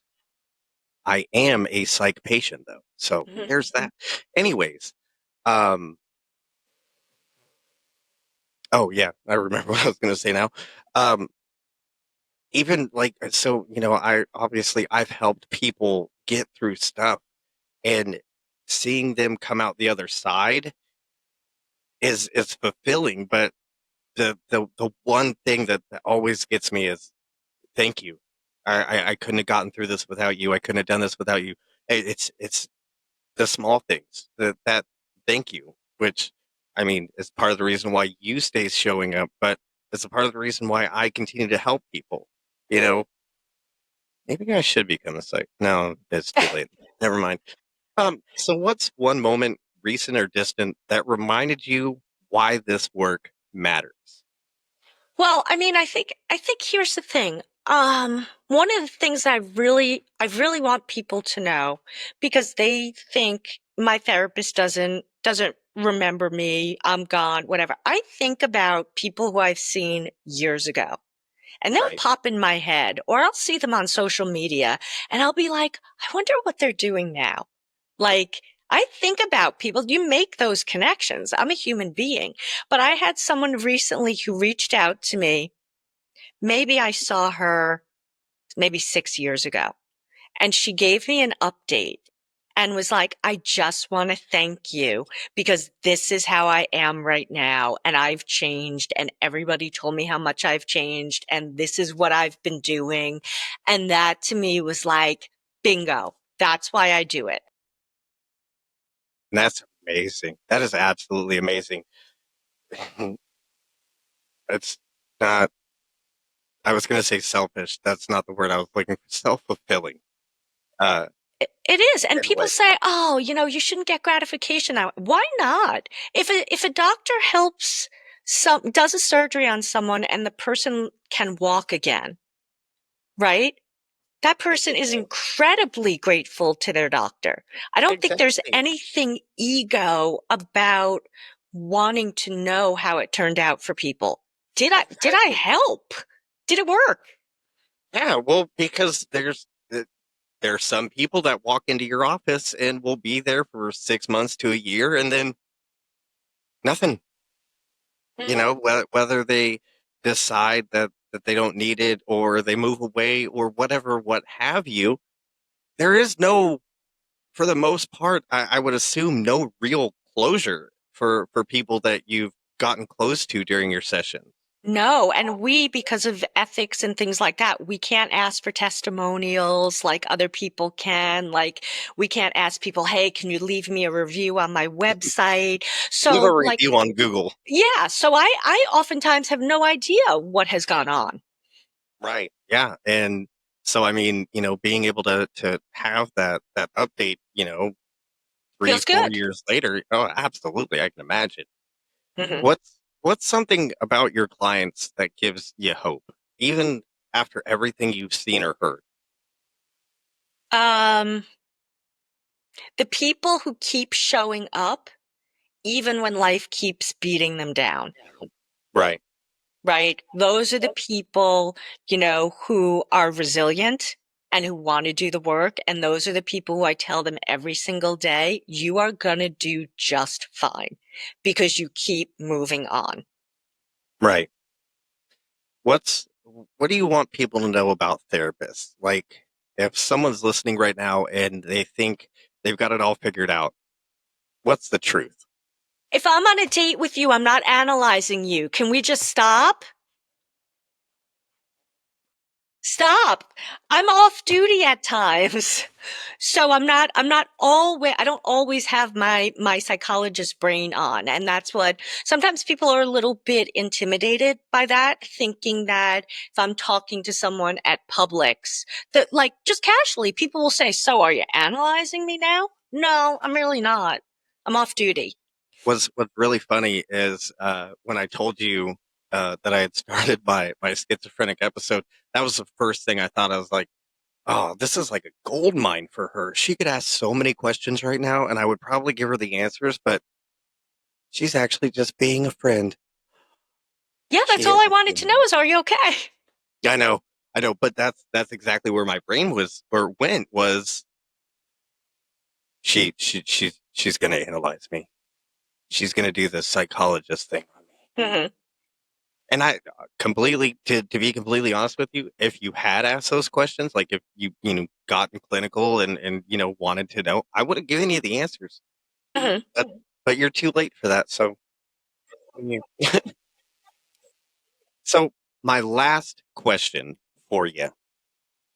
I am a psych patient though. So Mhm. there's that. Anyways, um oh yeah, I remember what I was gonna say now. Um Even like I've helped people get through stuff and seeing them come out the other side is fulfilling, but the one thing that always gets me is thank you. I couldn't have gotten through this without you. I couldn't have done this without you. It's the small things that thank you, which I mean is part of the reason why you stay showing up, but it's a part of the reason why I continue to help people. You know, maybe I should become a psych. No, it's too late. Never mind. So what's one moment, recent or distant, that reminded you why this work matters? Well, I mean, I think here's the thing. One of the things I really want people to know because they think my therapist doesn't remember me, I'm gone, whatever. I think about people who I've seen years ago. And they'll Right. pop in my head, or I'll see them on social media, and I'll be like, I wonder what they're doing now. Like, I think about people, you make those connections. I'm a human being. But I had someone recently who reached out to me. Maybe I saw her maybe 6 years ago, and she gave me an update. and was like, I just want to thank you because this is how I am right now. And I've changed, and everybody told me how much I've changed, and this is what I've been doing. And that to me was like, bingo. That's why I do it. And that's amazing. That is absolutely amazing. It's not, I was going to say selfish. That's not the word I was looking for. Self-fulfilling. It is. And In a people way. say, oh, you shouldn't get gratification out. Why not? If a doctor helps does a surgery on someone and the person can walk again, right? That person is incredibly grateful to their doctor. I don't think there's Exactly. anything ego about wanting to know how it turned out for people. Did I Exactly. help? Did it work? Yeah, well, because there's some people that walk into your office and will be there for 6 months to a year and then nothing. Mhm. Whether they decide that they don't need it or they move away or whatever, what have you, there is no, for the most part, I would assume, no real closure for people that you've gotten close to during your session. No, and we, because of ethics and things like that, we can't ask for testimonials like other people can. Like, we can't ask people, hey, can you leave me a review on my website? Leave a So, like, review on Google. yeah, so I oftentimes have no idea what has gone on. Right. Yeah. And so, I mean, being able to have that update, three, Feels 4 good. years later, oh, absolutely. I can imagine. Hmm. What's something about your clients that gives you hope, even after everything you've seen or heard? Um, the people who keep showing up, even when life keeps beating them down. Right. Right? Those are the people, who are resilient and who want to do the work. And those are the people who I tell them every single day, you are going to do just fine because you keep moving on. Right. What do you want people to know about therapists? Like, if someone's listening right now and they think they've got it all figured out, what's the truth? If I'm on a date with you, I'm not analyzing you. Can we just stop? Stop. I'm off duty at times. So I'm not always, I don't always have my psychologist brain on. And that's what sometimes people are a little bit intimidated by that, thinking that if I'm talking to someone at Publix, that like just casually people will say, so are you analyzing me now? No, I'm really not. I'm off duty. What's really funny is when I told you that I had started my schizophrenic episode, that was the first thing I thought. I was like, oh, this is like a gold mine for her. She could ask so many questions right now, and I would probably give her the answers, but she's actually just being a friend. Yeah, that's She all is I a wanted to know friend. is, are you okay? I know, I know, but that's exactly where my brain was or went was she's gonna analyze me. She's gonna do the psychologist thing on me. Mhm. And I completely, to be completely honest with you, if you had asked those questions, like if gotten clinical and wanted to know, I would have given you the answers. Mhm. But you're too late for that. So, you- so my last question for you: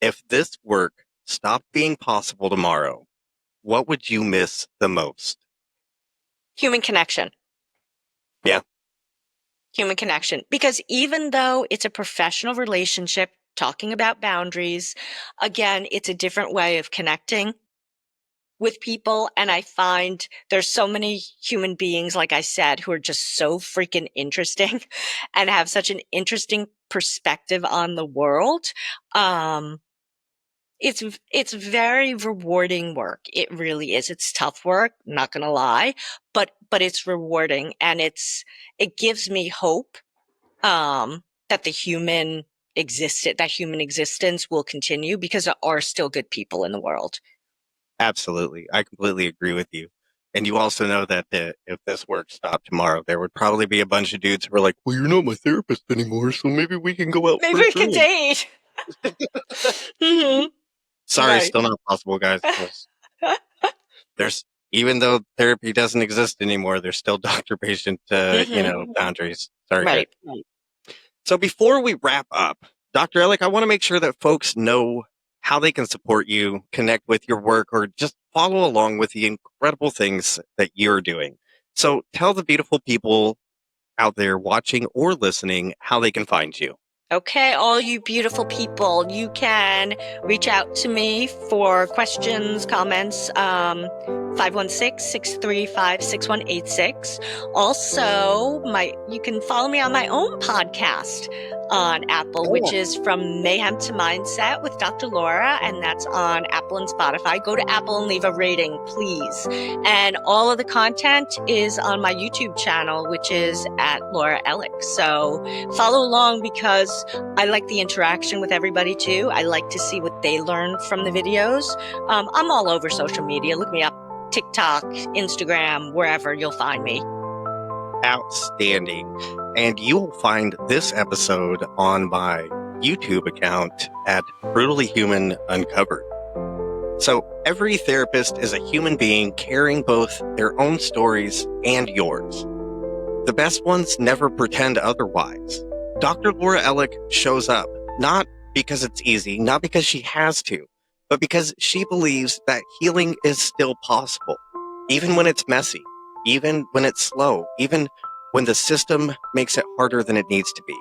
if this work stopped being possible tomorrow, what would you miss the most? Human connection. Yeah, Human connection. Because even though it's a professional relationship, talking about boundaries, again, it's a different way of connecting with people. And I find there's so many human beings, like I said, who are just so freaking interesting and have such an interesting perspective on the world. Um, it's very rewarding work. It really is. It's tough work, not gonna lie, but it's rewarding and it gives me hope that that human existence will continue because there are still good people in the world. absolutely. I completely agree with you. And you also know that if this work stopped tomorrow, there would probably be a bunch of dudes who were like, well, you're not my therapist anymore, so maybe we can go out Maybe for a we can drink. date. Hmm. Sorry, Right. still not possible, guys. there's, even though therapy doesn't exist anymore, there's still doctor-patient, boundaries. Sorry, guys. Right. So before we wrap up, Dr. Ellick, I want to make sure that folks know how they can support you, connect with your work, or just follow along with the incredible things that you're doing. So tell the beautiful people out there watching or listening how they can find you. Okay, all you beautiful people, you can reach out to me for questions, comments, 516-635-6186. Also, you can follow me on my own podcast on Apple, which is From Mayhem to Mindset with Dr. Laura, and that's on Apple and Spotify. Go to Apple and leave a rating, please. And all of the content is on my YouTube channel, which is at Laura Ellick. So follow along because I like the interaction with everybody too. I like to see what they learn from the videos. I'm all over social media. Look me up, TikTok, Instagram, wherever, you'll find me. Outstanding. And you'll find this episode on my YouTube account at Brutally Human Uncovered. So every therapist is a human being carrying both their own stories and yours. The best ones never pretend otherwise. Dr. Laura Ellick shows up, not because it's easy, not because she has to, but because she believes that healing is still possible, even when it's messy, even when it's slow, even when the system makes it harder than it needs to be.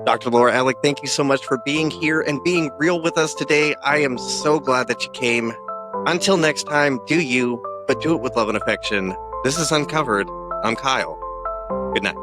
Dr. Laura Ellick, thank you so much for being here and being real with us today. I am so glad that you came. Until next time, do you, but do it with love and affection. This is Uncovered. I'm Kyle. Good night.